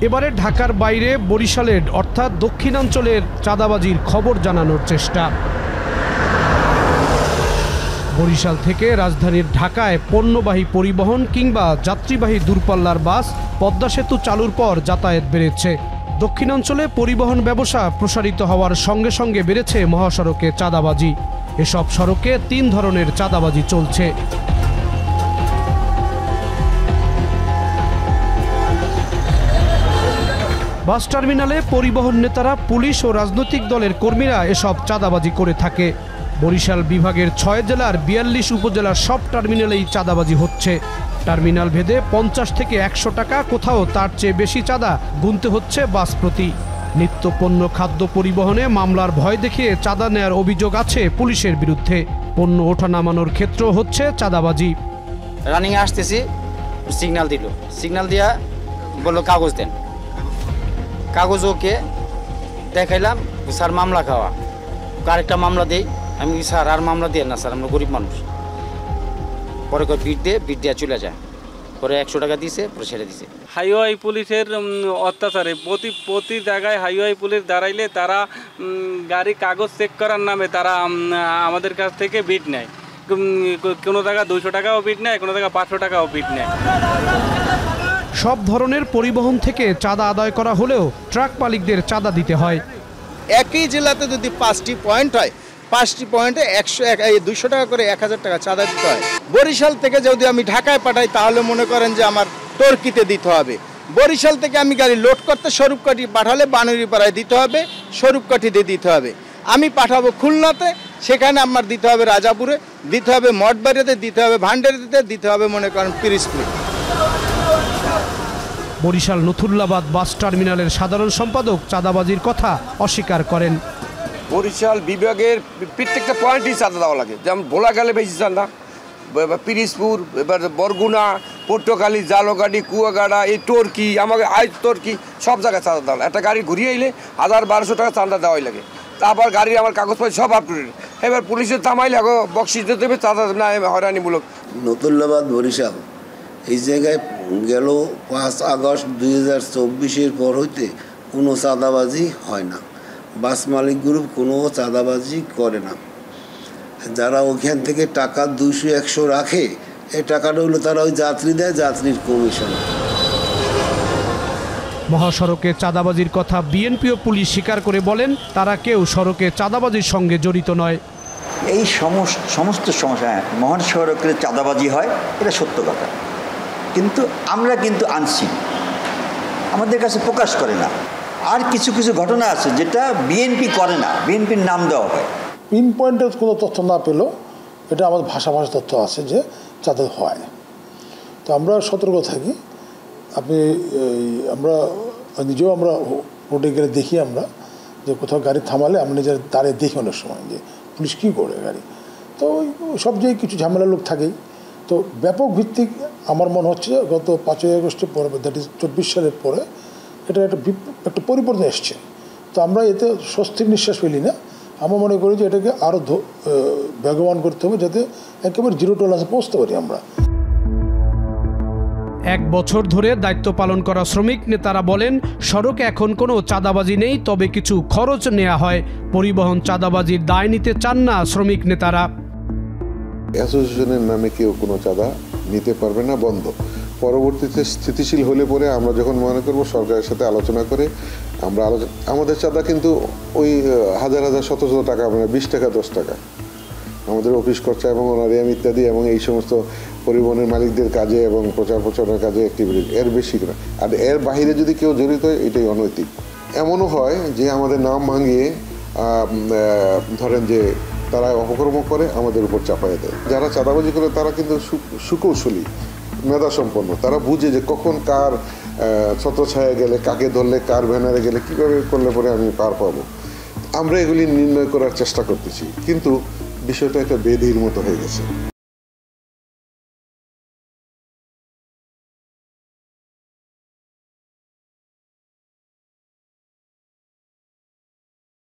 এবারে ঢাকার বাইরে বরিশালের অর্থাৎ দক্ষিণাঞ্চলের চাঁদাবাজির খবর জানানোর চেষ্টা। বরিশাল থেকে রাজধানীর ঢাকায় পণ্যবাহী পরিবহন কিংবা যাত্রীবাহী দূরপাল্লার বাস পদ্মা সেতু চালুর পর যাতায়াত বেড়েছে। দক্ষিণাঞ্চলে পরিবহন ব্যবসা প্রসারিত হওয়ার সঙ্গে সঙ্গে বেড়েছে মহাসড়কে চাঁদাবাজি। এসব সড়কে 3 ধরনের চাঁদাবাজি চলছে। বাস টার্মিনালে পরিবহন নেতারা, পুলিশ ও রাজনৈতিক দলের কর্মীরা এসব চাঁদাবাজি করে থাকে। বরিশাল বিভাগের 6 জেলার 42 উপজেলার সব টার্মিনালেই চাঁদাবাজি হচ্ছে। টার্মিনাল ভেদে 50 থেকে 100 টাকা, কোথাও তার চেয়ে বেশি চাঁদা গুনতে হচ্ছে বাস প্রতি। নিত্যপণ্য খাদ্য পরিবহনে মামলার ভয় দেখিয়ে চাঁদা নেয়ার অভিযোগ আছে পুলিশের বিরুদ্ধে। পণ্য ওঠা নামানোর ক্ষেত্রেও হচ্ছে চাঁদাবাজি। রানিংয়ে আসতেছি, সিগন্যাল দিল, সিগন্যাল দিয়া বললো কাগজ দেন। কাগজ ওকে দেখাইলাম, স্যার মামলা খাওয়া, আরেকটা মামলা দেই। আমি স্যার আর মামলা দিয়ে না স্যার, আমরা গরিব মানুষ। পরে বিট দিয়ে চলে যায়। পরে 100 টাকা দিয়েছে, পরে ছেড়ে দিছে। হাইওয়ে পুলিশের অত্যাচারে প্রতি জায়গায় হাইওয়ে পুলিশ দাঁড়াইলে তারা গাড়ি কাগজ চেক করার নামে তারা আমাদের কাছ থেকে বিট নেয়। কোনো জায়গা 200 টাকাও বিট নেয়, কোনো জায়গা 500 টাকাও বিট নেয়। সব ধরনের পরিবহন থেকে চাঁদা আদায় করা হলেও ট্রাক মালিকদের চাঁদা দিতে হয়। একই জেলাতে যদি 5টি পয়েন্ট হয়, 5টি পয়েন্টে 200 টাকা করে 1000 টাকা চাঁদা দিতে হয়। বরিশাল থেকে যদি আমি ঢাকায় পাঠাই তাহলে মনে করেন যে আমার টর্কিতে দিতে হবে। বরিশাল থেকে আমি গাড়ি লোড করতে স্বরূপকাঠি পাঠালে বানুড়িপাড়ায় দিতে হবে, স্বরূপকাঠিতে দিতে হবে। আমি পাঠাবো খুলনাতে, সেখানে আমার দিতে হবে রাজাপুরে, দিতে হবে মঠবাড়িতে, দিতে হবে ভান্ডারিতে, দিতে হবে মনে করেন পিরিজপুরে। বরিশাল নথুল্লাবাদ বাস টার্মিনালের সাধারণ সম্পাদক চাঁদাবাজির কথা অস্বীকার করেন। বরিশাল বিভাগের প্রত্যেকটা পয়েন্টই চাঁদা দেওয়া লাগে। যেমন ভোলা গেলে বেশি চাঁদা, পিরিজপুর, এবার বরগুনা, পটুয়াখালী, জালগাড়ি, কুয়াগাড়া, এই টর্কি, আমাকে টর্কি সব জায়গায় চাঁদা দেওয়া। একটা গাড়ি ঘুরিয়ে এলে 1000-1200 টাকা চাঁদা দেওয়াই লাগে। তারপর গাড়ির আমার কাগজপত্র সব আপ টু ডেট। এবার পুলিশের থামাইলে বকশিস দিতে হবে, চাঁদা না হয়রানিমূলক। নতুল্লাবাদ বরিশাল এই জায়গায় গেল 5 আগস্ট 2024-এর পর হইতে কোনো চাঁদাবাজি হয় না। বাস মালিক গ্রুপ কোনো চাঁদাবাজি করে না। যারা ওখান থেকে টাকা 200-100 রাখে, এই টাকাটা হলো তারা ওই যাত্রী দেয়, যাত্রীর কমিশন। মহাসড়কে চাঁদাবাজির কথা বিএনপি ও পুলিশ স্বীকার করে বলেন, তারা কেউ সড়কে চাঁদাবাজির সঙ্গে জড়িত নয়। এই সমস্ত সমস্যা মহাসড়কের চাঁদাবাজি হয়, এটা সত্য কথা, কিন্তু আমরা আনছি, আমাদের কাছে প্রকাশ করে না। আর কিছু কিছু ঘটনা আছে যেটা বিএনপি করে না, বিএনপির নাম দেওয়া হয়। পিন পয়েন্টের কোনো তথ্য না পেলেও এটা আমাদের ভাষা তথ্য আছে যে চাঁদা হয়। তো আমরা সতর্ক থাকি। আমরা নিজেও আমরা রোডে গেলে দেখি আমরা যে কোথাও গাড়ি থামালে আমরা নিজের দাঁড়িয়ে দেখি অনেক সময় যে পুলিশ কী করে গাড়ি। তো সব জায়গায় কিছু ঝামেলার লোক থাকেই। তো ব্যাপক ভিত্তিক আমার মনে হচ্ছে গত 5ই আগস্টের পরে, দ্যাট ইজ 24 সালের পরে, এটা একটা পরিবর্তন এসছে। তো আমরা এতে স্বস্তির নিঃশ্বাস ফেলি না। আমরা মনে করি যে এটাকে আরও বেগবান করতে হবে, যাতে একেবারে জিরো টলারেন্সে পৌঁছতে পারি আমরা। 1 বছর ধরে দায়িত্ব পালন করা শ্রমিক নেতারা বলেন, সড়কে এখন কোনো চাঁদাবাজি নেই, তবে কিছু খরচ নেওয়া হয়। পরিবহন চাঁদাবাজির দায় নিতে চান না শ্রমিক নেতারা। অ্যাসোসিয়েশনের নামে কেউ কোনো চাঁদা নিতে পারবে না, বন্ধ। পরবর্তীতে স্থিতিশীল হলে পরে আমরা যখন মনে করব সরকারের সাথে আলোচনা করে আমরা আমাদের চাঁদা কিন্তু ওই 1000-1000-100 টাকা, মানে 20 টাকা 10 টাকা আমাদের অফিস খরচা এবং অনারিয়াম ইত্যাদি এবং এই সমস্ত পরিবহনের মালিকদের কাজে এবং প্রচার প্রচারের কাজে অ্যাক্টিভিটি, এর বেশি না। আর এর বাইরে যদি কেউ জড়িত হয়, এটাই অনৈতিক। এমনও হয় যে আমাদের নাম ভাঙিয়ে ধরেন যে তারা অপকর্ম করে আমাদের উপর চাপাইয়ে দেয়। যারা চাঁদাবাজি করে তারা কিন্তু সুকৌশলী, মেধা সম্পন্ন। তারা বুঝে যে কখন কার ছত্রছায়া গেলে, কাকে ধরলে, কার ব্যানারে গেলে, কীভাবে করলে পরে আমি পার পাবো। আমরা এগুলি নির্ণয় করার চেষ্টা করতেছি, কিন্তু বিষয়টা একটা বেধির মতো হয়ে গেছে।